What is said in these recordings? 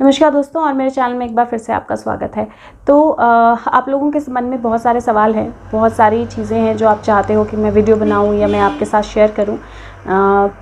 नमस्कार दोस्तों, और मेरे चैनल में एक बार फिर से आपका स्वागत है। तो आप लोगों के मन में बहुत सारे सवाल हैं, बहुत सारी चीज़ें हैं जो आप चाहते हो कि मैं वीडियो बनाऊं या मैं आपके साथ शेयर करूं।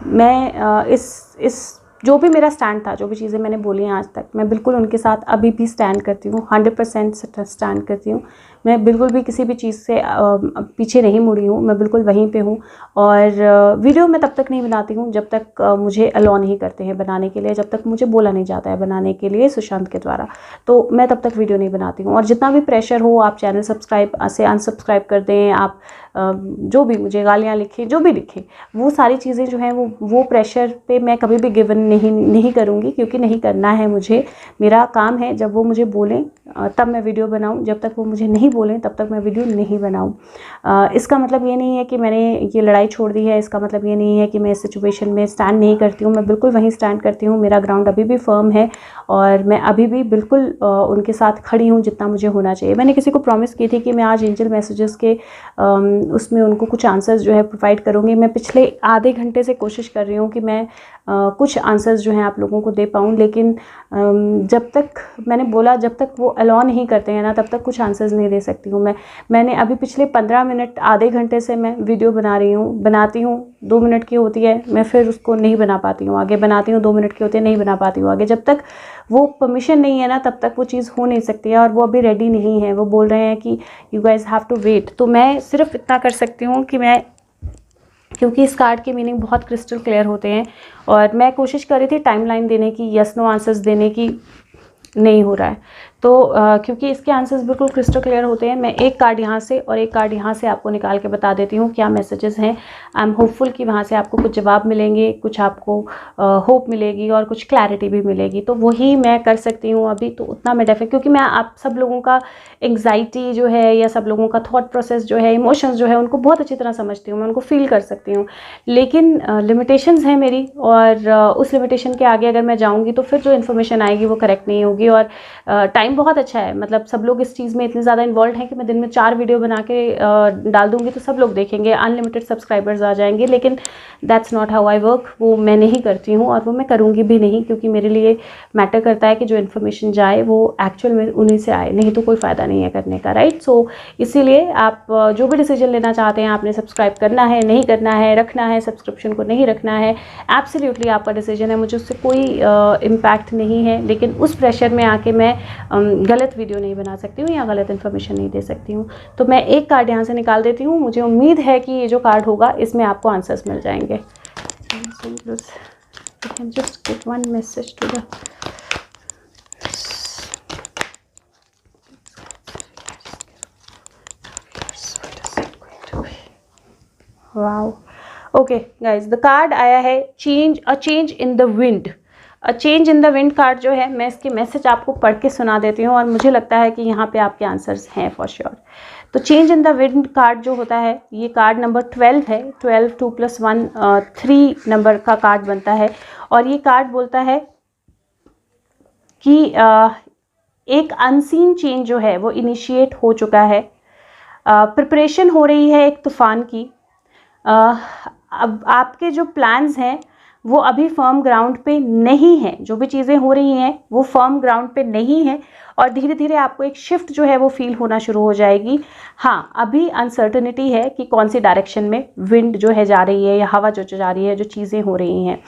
मैं इस जो भी मेरा स्टैंड था, जो भी चीज़ें मैंने बोली हैं आज तक, मैं बिल्कुल उनके साथ अभी भी स्टैंड करती हूँ, 100% स्टैंड करती हूँ। मैं बिल्कुल भी किसी भी चीज़ से पीछे नहीं मुड़ी हूँ, मैं बिल्कुल वहीं पे हूँ। और वीडियो मैं तब तक नहीं बनाती हूँ जब तक मुझे अलाउ नहीं करते हैं बनाने के लिए, जब तक मुझे बोला नहीं जाता है बनाने के लिए सुशांत के द्वारा, तो मैं तब तक वीडियो नहीं बनाती हूँ। और जितना भी प्रेशर हो, आप चैनल सब्सक्राइब से अनसब्सक्राइब कर दें, आप जो भी मुझे गालियाँ लिखें, जो भी लिखें, वो सारी चीज़ें जो हैं वो प्रेशर पे मैं कभी भी गिवन नहीं करूँगी, क्योंकि नहीं करना है मुझे। मेरा काम है जब वो मुझे बोलें तब मैं वीडियो बनाऊं, जब तक वो मुझे नहीं बोलें तब तक मैं वीडियो नहीं बनाऊं। इसका मतलब ये नहीं है कि मैंने ये लड़ाई छोड़ दी है, इसका मतलब ये नहीं है कि मैं इस सिचुएशन में स्टैंड नहीं करती हूँ। मैं बिल्कुल वहीं स्टैंड करती हूँ, मेरा ग्राउंड अभी भी फर्म है और मैं अभी भी बिल्कुल उनके साथ खड़ी हूँ जितना मुझे होना चाहिए। मैंने किसी को प्रॉमिस की थी कि मैं आज एंजल मैसेजेस के उसमें उनको कुछ आंसर्स जो है प्रोवाइड करूँगी। मैं पिछले आधे घंटे से कोशिश कर रही हूँ कि मैं कुछ आंसर्स जो हैं आप लोगों को दे पाऊँ, लेकिन जब तक मैंने बोला, जब तक वो अलाउ नहीं करते हैं ना, तब तक कुछ आंसर्स नहीं दे सकती हूँ। मैंने अभी पिछले 15 मिनट, आधे घंटे से मैं वीडियो बनाती हूँ 2 मिनट की होती है, मैं फिर उसको नहीं बना पाती हूँ आगे, बनाती हूँ 2 मिनट की होती है, नहीं बना पाती हूँ आगे। जब तक वो परमिशन नहीं है ना, तब तक वो चीज़ हो नहीं सकती है। और वो अभी रेडी नहीं है, वो बोल रहे हैं कि you guys have to wait. तो मैं सिर्फ इतना कर सकती हूँ कि क्योंकि इस कार्ड के मीनिंग बहुत क्रिस्टल क्लियर होते हैं, और मैं कोशिश कर रही थी टाइमलाइन देने की, यस नो आंसर्स देने की, नहीं हो रहा है। तो क्योंकि इसके आंसर्स बिल्कुल क्रिस्टल क्लियर होते हैं, मैं एक कार्ड यहाँ से और एक कार्ड यहाँ से आपको निकाल के बता देती हूँ क्या मैसेजेस हैं। आई एम होपफुल कि वहाँ से आपको कुछ जवाब मिलेंगे, कुछ आपको होप मिलेगी और कुछ क्लैरिटी भी मिलेगी। तो वही मैं कर सकती हूँ अभी, तो उतना मैं डेफिनेट, क्योंकि मैं आप सब लोगों का एंग्जाइटी जो है या सब लोगों का थॉट प्रोसेस जो है, इमोशंस जो है, उनको बहुत अच्छी तरह समझती हूँ, मैं उनको फील कर सकती हूँ। लेकिन लिमिटेशंस हैं मेरी, और उस लिमिटेशन के आगे अगर मैं जाऊँगी तो फिर जो इन्फॉर्मेशन आएगी वो करेक्ट नहीं होगी। और टाइम बहुत अच्छा है, मतलब सब लोग इस चीज़ में इतने ज़्यादा इन्वॉल्व हैं कि मैं दिन में 4 वीडियो बना के डाल दूँगी तो सब लोग देखेंगे, अनलिमिटेड सब्सक्राइबर्स आ जाएंगे। लेकिन that's not how I work. वो मैं नहीं करती हूँ और वो मैं करूँगी भी नहीं, क्योंकि मेरे लिए मैटर करता है कि जो इन्फॉर्मेशन जाए वो एक्चुअल में उन्हीं से आए, नहीं तो कोई फ़ायदा नहीं है करने का, राइट। सो इसीलिए आप जो भी डिसीजन लेना चाहते हैं, आपने सब्सक्राइब करना है, नहीं करना है, रखना है सब्सक्रिप्शन को, नहीं रखना है, एब्सोल्युटली आपका डिसीजन है, मुझे उससे कोई इम्पैक्ट नहीं है। लेकिन उस प्रेशर में आके मैं गलत वीडियो नहीं बना सकती हूँ या गलत इन्फॉर्मेशन नहीं दे सकती हूँ। तो मैं एक कार्ड यहाँ से निकाल देती हूँ, मुझे उम्मीद है कि ये जो कार्ड होगा इसमें आपको आंसर्स मिल जाएंगे। Just give one message to the wow. Okay guys, the card आया है a change in the wind. A change in the wind card जो है, मैं इसके मैसेज आपको पढ़ के सुना देती हूँ और मुझे लगता है कि यहाँ पे आपके आंसर्स हैं फॉर श्योर। तो change in the wind card जो होता है, ये कार्ड नंबर 12 है। 12 2 + 1 3 नंबर का कार्ड बनता है। और ये कार्ड बोलता है कि एक अनसीन चेंज जो है वो इनिशिएट हो चुका है, प्रिपरेशन हो रही है एक तूफान की। अब आपके जो प्लान्स हैं वो अभी फर्म ग्राउंड पे नहीं है, जो भी चीज़ें हो रही हैं वो फर्म ग्राउंड पे नहीं है, और धीरे धीरे आपको एक शिफ्ट जो है वो फील होना शुरू हो जाएगी। हाँ, अभी अनसर्टनिटी है कि कौन सी डायरेक्शन में विंड जो है जा रही है, या हवा जो जा रही है, जो चीज़ें हो रही हैं।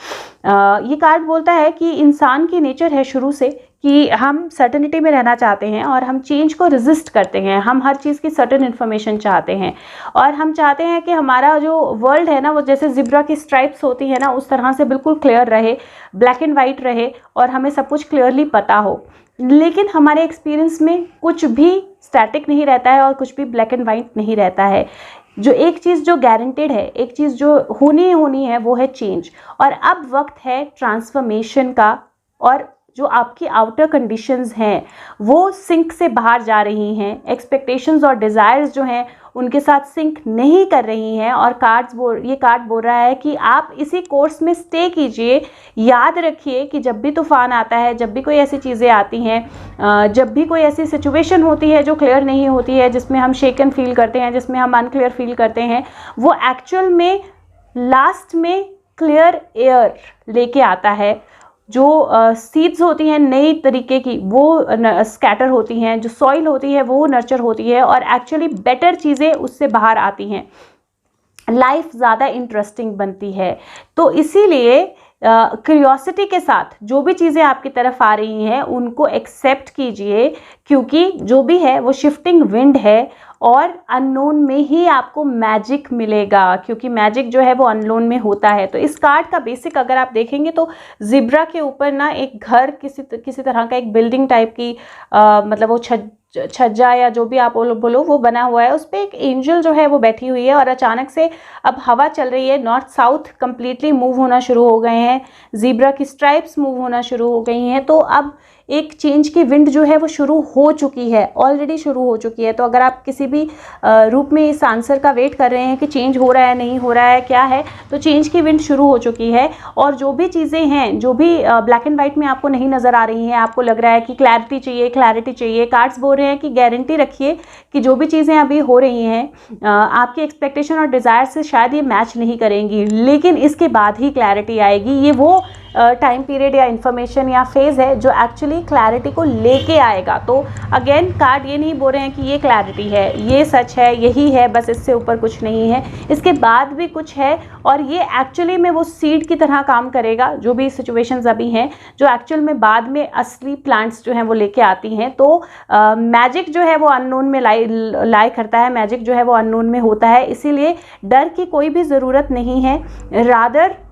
ये कार्ड बोलता है कि इंसान की नेचर है शुरू से कि हम सर्टनिटी में रहना चाहते हैं और हम चेंज को रेजिस्ट करते हैं। हम हर चीज़ की सर्टन इन्फॉर्मेशन चाहते हैं, और हम चाहते हैं कि हमारा जो वर्ल्ड है ना, वो जैसे जिब्रा की स्ट्राइप्स होती है ना, उस तरह से बिल्कुल क्लियर रहे, ब्लैक एंड वाइट रहे, और हमें सब कुछ क्लियरली पता हो। लेकिन हमारे एक्सपीरियंस में कुछ भी स्टैटिक नहीं रहता है और कुछ भी ब्लैक एंड वाइट नहीं रहता है। जो एक चीज़ जो गारंटेड है, एक चीज़ जो होनी है, वो है चेंज। और अब वक्त है ट्रांसफॉर्मेशन का, और जो आपकी आउटर कंडीशंस हैं वो सिंक से बाहर जा रही हैं, एक्सपेक्टेशंस और डिज़ायर्स जो हैं उनके साथ सिंक नहीं कर रही हैं। और ये कार्ड बोल रहा है कि आप इसी कोर्स में स्टे कीजिए। याद रखिए कि जब भी तूफान आता है, जब भी कोई ऐसी चीज़ें आती हैं, जब भी कोई ऐसी सिचुएशन होती है जो क्लियर नहीं होती है, जिसमें हम शेकन फील करते हैं, जिसमें हम अनक्लियर फील करते हैं, वो एक्चुअल में लास्ट में क्लियर एयर लेके आता है। जो सीड्स होती हैं नई तरीके की वो स्कैटर होती हैं, जो सॉइल होती है वो नर्चर होती है और एक्चुअली बेटर चीज़ें उससे बाहर आती हैं, लाइफ ज़्यादा इंटरेस्टिंग बनती है। तो इसीलिए क्यूरियोसिटी के साथ जो भी चीज़ें आपकी तरफ आ रही हैं उनको एक्सेप्ट कीजिए, क्योंकि जो भी है वो शिफ्टिंग विंड है और अननोन में ही आपको मैजिक मिलेगा, क्योंकि मैजिक जो है वो अननोन में होता है। तो इस कार्ड का बेसिक अगर आप देखेंगे तो जिब्रा के ऊपर ना एक घर, किसी तरह का एक बिल्डिंग टाइप की मतलब वो छज्जा या जो भी आप बोलो वो बना हुआ है, उस पर एक एंजल जो है वो बैठी हुई है और अचानक से अब हवा चल रही है, नॉर्थ साउथ कंप्लीटली मूव होना शुरू हो गए हैं, ज़ीब्रा की स्ट्राइप्स मूव होना शुरू हो गई हैं। तो अब एक चेंज की विंड जो है वो शुरू हो चुकी है, ऑलरेडी शुरू हो चुकी है। तो अगर आप किसी भी रूप में इस आंसर का वेट कर रहे हैं कि चेंज हो रहा है नहीं हो रहा है क्या है, तो चेंज की विंड शुरू हो चुकी है। और जो भी चीज़ें हैं, जो भी ब्लैक एंड वाइट में आपको नहीं नज़र आ रही हैं, आपको लग रहा है कि क्लैरिटी चाहिए, कार्ड्स बोल रहे हैं कि गारंटी रखिए कि जो भी चीज़ें अभी हो रही हैं आपके एक्सपेक्टेशन और डिज़ायर से शायद ये मैच नहीं करेंगी, लेकिन इसके बाद ही क्लैरिटी आएगी। ये वो टाइम पीरियड या इन्फॉर्मेशन या फेज़ है जो एक्चुअली क्लैरिटी को लेके आएगा। तो अगेन कार्ड ये नहीं बोल रहे हैं कि ये क्लैरिटी है, ये सच है, यही है, बस इससे ऊपर कुछ नहीं है, इसके बाद भी कुछ है। और ये एक्चुअली में वो सीड की तरह काम करेगा, जो भी सिचुएशंस अभी हैं, जो एक्चुअल में बाद में असली प्लांट्स जो हैं वो लेके आती हैं। तो मैजिक जो है वो अननोन में लाई करता है, मैजिक जो है वो अननोन में होता है, इसीलिए डर की कोई भी ज़रूरत नहीं है। रादर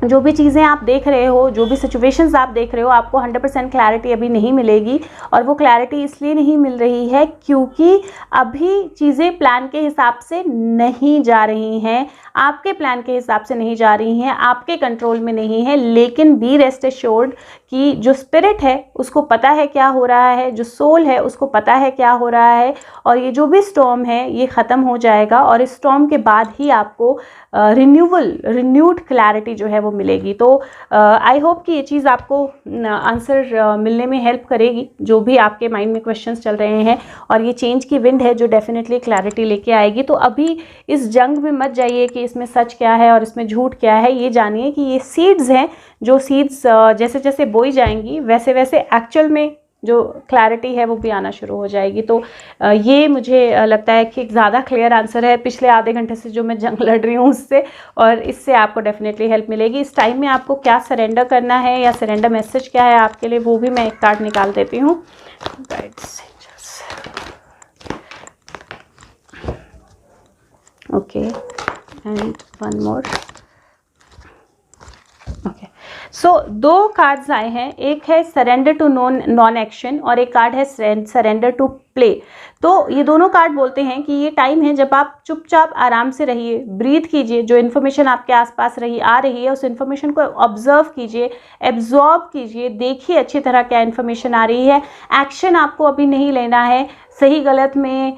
जो भी चीज़ें आप देख रहे हो, जो भी सिचुएशंस आप देख रहे हो, आपको 100% क्लैरिटी अभी नहीं मिलेगी। और वो क्लैरिटी इसलिए नहीं मिल रही है क्योंकि अभी चीज़ें प्लान के हिसाब से नहीं जा रही हैं, आपके प्लान के हिसाब से नहीं जा रही हैं, आपके कंट्रोल में नहीं है। लेकिन बी रेस्ट एश्योर्ड कि जो स्पिरिट है उसको पता है क्या हो रहा है, जो सोल है उसको पता है क्या हो रहा है, और ये जो भी स्टॉर्म है ये ख़त्म हो जाएगा और इस स्टॉर्म के बाद ही आपको रिन्यूड क्लैरिटी जो है वो मिलेगी। तो आई होप कि ये चीज़ आपको आंसर मिलने में हेल्प करेगी, जो भी आपके माइंड में क्वेश्चंस चल रहे हैं। और ये चेंज की विंड है जो डेफिनेटली क्लैरिटी लेके आएगी। तो अभी इस जंग में मत जाइए कि इसमें सच क्या है और इसमें झूठ क्या है, ये जानिए कि ये सीड्स हैं, जो सीड्स जैसे जैसे बोई जाएंगी वैसे वैसे एक्चुअल में जो क्लैरिटी है वो भी आना शुरू हो जाएगी। तो ये मुझे लगता है कि एक ज़्यादा क्लियर आंसर है पिछले आधे घंटे से जो मैं जंग लड़ रही हूँ उससे, और इससे आपको डेफिनेटली हेल्प मिलेगी। इस टाइम में आपको क्या सरेंडर करना है या सरेंडर मैसेज क्या है आपके लिए, वो भी मैं एक कार्ड निकाल देती हूँ। Okay, and one more. Okay, so दो कार्ड्स आए हैं, एक है सरेंडर टू नॉन एक्शन और एक कार्ड है सरेंडर टू प्ले। तो ये दोनों कार्ड बोलते हैं कि ये टाइम है जब आप चुपचाप आराम से रहिए, ब्रीथ कीजिए, जो इन्फॉर्मेशन आपके आसपास आ रही है उस इन्फॉर्मेशन को ऑब्जर्व कीजिए, एब्जॉर्ब कीजिए, देखिए अच्छी तरह क्या इन्फॉर्मेशन आ रही है। एक्शन आपको अभी नहीं लेना है, सही गलत में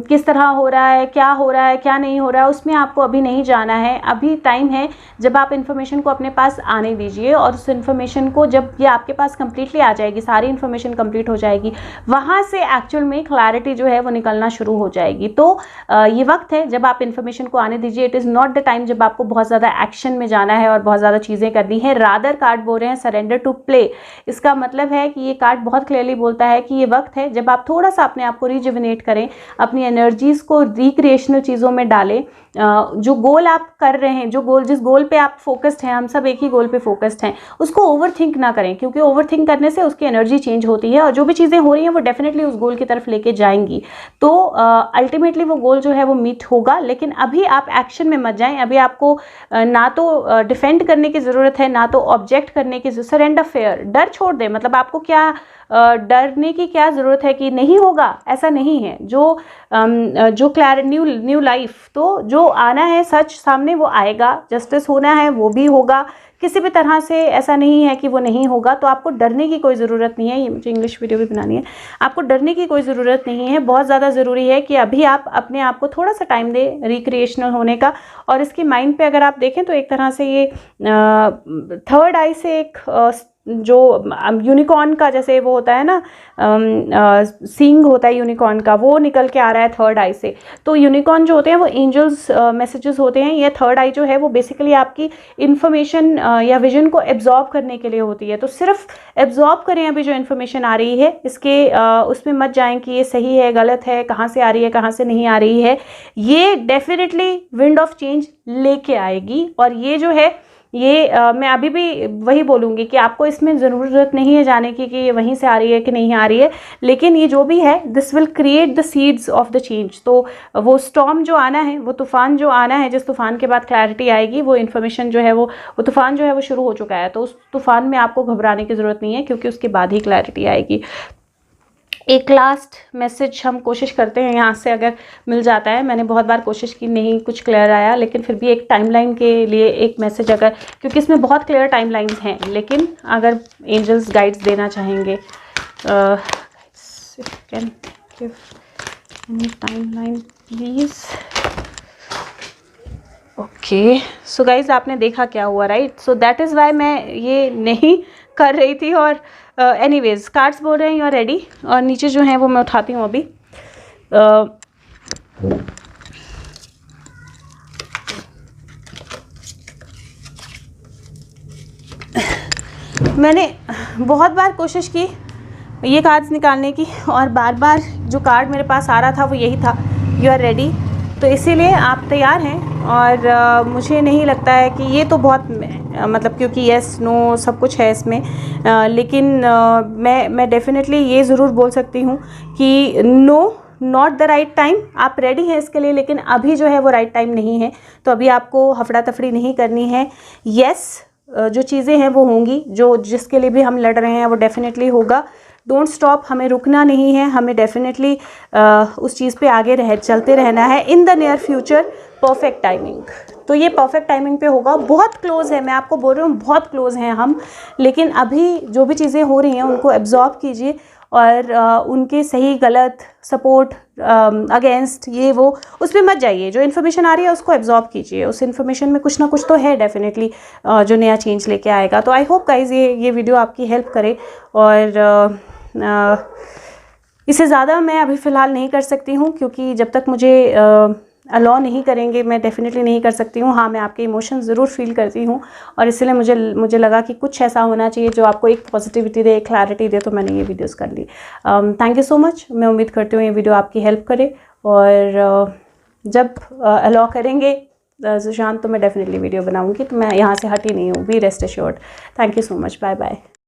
किस तरह हो रहा है, क्या नहीं हो रहा है, उसमें आपको अभी नहीं जाना है। अभी टाइम है जब आप इन्फॉर्मेशन को अपने पास आने दीजिए, और उस इन्फॉर्मेशन को जब ये आपके पास कंप्लीटली आ जाएगी, सारी इन्फॉर्मेशन कंप्लीट हो जाएगी, वहाँ से एक्चुअल में क्लैरिटी जो है वो निकलना शुरू हो जाएगी। तो ये वक्त है जब आप इन्फॉर्मेशन को आने दीजिए। It is not the time जब आपको बहुत ज़्यादा एक्शन में जाना है और बहुत ज़्यादा चीज़ें करनी है। रादर कार्ड बोल रहे हैं सरेंडर टू प्ले। इसका मतलब है कि ये कार्ड बहुत क्लियरली बोलता है कि ये वक्त है जब आप थोड़ा सा अपने आप को रिजुविनेट करें, अपनी एनर्जीज़ को रिक्रिएशनल चीज़ों में डालें। जो गोल आप कर रहे हैं, जिस गोल पे आप फोकस्ड हैं, हम सब एक ही गोल पे फोकस्ड हैं, उसको ओवरथिंक ना करें, क्योंकि ओवरथिंक करने से उसकी एनर्जी चेंज होती है और जो भी चीज़ें हो रही हैं वो डेफिनेटली उस गोल की तरफ लेके जाएंगी। तो अल्टीमेटली वो गोल जो है वो मीट होगा। लेकिन अभी आप एक्शन में मत जाएं। अभी आपको ना तो डिफेंड करने की ज़रूरत है, ना तो ऑब्जेक्ट करने की। सरेंडर फेयर, डर छोड़ दें। मतलब आपको क्या डरने की क्या ज़रूरत है कि नहीं होगा, ऐसा नहीं है। जो न्यू लाइफ, तो जो आना है सच सामने वो आएगा, जस्टिस होना है वो भी होगा, किसी भी तरह से ऐसा नहीं है कि वो नहीं होगा। तो आपको डरने की कोई ज़रूरत नहीं है। ये मुझे इंग्लिश वीडियो भी बनानी है। आपको डरने की कोई ज़रूरत नहीं है। बहुत ज़्यादा ज़रूरी है कि अभी आप अपने आप को थोड़ा सा टाइम दें रिक्रिएशनल होने का। और इसकी माइंड पे अगर आप देखें तो एक तरह से ये थर्ड आई से एक जो यूनिकॉर्न का जैसे वो होता है ना, सींग होता है यूनिकॉर्न का, वो निकल के आ रहा है थर्ड आई से। तो यूनिकॉर्न जो होते हैं वो एंजल्स मैसेजेस होते हैं। ये थर्ड आई जो है वो बेसिकली आपकी इन्फॉर्मेशन या विजन को एब्जॉर्ब करने के लिए होती है। तो सिर्फ एब्जॉर्ब करें अभी जो इन्फॉर्मेशन आ रही है, इसके उसमें मत जाएं कि ये सही है गलत है, कहाँ से आ रही है कहाँ से नहीं आ रही है। ये डेफिनेटली विंड ऑफ चेंज लेके आएगी। और ये जो है ये मैं अभी भी वही बोलूँगी कि आपको इसमें ज़रूरत नहीं है जाने की कि ये वहीं से आ रही है कि नहीं आ रही है, लेकिन ये जो भी है this will create the seeds of the change. तो वो स्टॉर्म जो आना है, वो तूफान जो आना है, जिस तूफान के बाद क्लैरिटी आएगी, वो इन्फॉर्मेशन जो है वो तूफान जो है वो शुरू हो चुका है। तो उस तूफान में आपको घबराने की ज़रूरत नहीं है, क्योंकि उसके बाद ही क्लैरिटी आएगी। एक लास्ट मैसेज हम कोशिश करते हैं यहाँ से अगर मिल जाता है। मैंने बहुत बार कोशिश की, नहीं कुछ क्लियर आया, लेकिन फिर भी एक टाइमलाइन के लिए एक मैसेज अगर, क्योंकि इसमें बहुत क्लियर टाइमलाइंस हैं, लेकिन अगर एंजल्स गाइड्स देना चाहेंगे, can give any timeline please. Okay, so guys आपने देखा क्या हुआ, right? So that is why मैं ये नहीं कर रही थी। और एनीवेज कार्ड्स बोल रहे हैं यू आर रेडी। और नीचे जो है वो मैं उठाती हूँ अभी। मैंने बहुत बार कोशिश की ये कार्ड्स निकालने की, और बार बार जो कार्ड मेरे पास आ रहा था वो यही था, यू आर रेडी। तो इसीलिए आप तैयार हैं। और मुझे नहीं लगता है कि ये तो बहुत मतलब, क्योंकि येस नो सब कुछ है इसमें, लेकिन मैं डेफिनेटली ये ज़रूर बोल सकती हूँ कि no, not the right time. आप रेडी हैं इसके लिए, लेकिन अभी जो है वो राइट टाइम नहीं है। तो अभी आपको हफड़ा तफड़ी नहीं करनी है। येस, जो चीज़ें हैं वो होंगी, जो जिसके लिए भी हम लड़ रहे हैं वो डेफिनेटली होगा। डोंट स्टॉप, हमें रुकना नहीं है, हमें डेफिनेटली उस चीज़ पे आगे चलते रहना है। In the near future perfect timing, तो ये परफेक्ट टाइमिंग पे होगा। बहुत क्लोज है, मैं आपको बोल रही हूँ बहुत क्लोज हैं हम। लेकिन अभी जो भी चीज़ें हो रही हैं उनको एब्जॉर्ब कीजिए, और उनके सही गलत सपोर्ट अगेंस्ट ये वो उस पर मत जाइए। जो इन्फॉर्मेशन आ रही है उसको एब्जॉर्ब कीजिए। उस इन्फॉर्मेशन में कुछ ना कुछ तो है डेफिनेटली जो नया चेंज लेके आएगा। तो आई होप गाइज ये वीडियो आपकी हेल्प करे। और इससे ज़्यादा मैं अभी फ़िलहाल नहीं कर सकती हूँ, क्योंकि जब तक मुझे अलाउ नहीं करेंगे मैं डेफिनेटली नहीं कर सकती हूँ। हाँ, मैं आपके इमोशंस ज़रूर फील करती हूँ, और इसलिए मुझे लगा कि कुछ ऐसा होना चाहिए जो आपको एक पॉजिटिविटी दे, एक क्लैरिटी दे, तो मैंने ये वीडियोस कर ली। Thank you so much. मैं उम्मीद करती हूँ ये वीडियो आपकी हेल्प करे, और जब अलाउ करेंगे सुशांत तो मैं डेफिनेटली वीडियो बनाऊँगी। तो मैं यहाँ से हटी नहीं हूँ, be rest assured. Thank you so much, bye bye.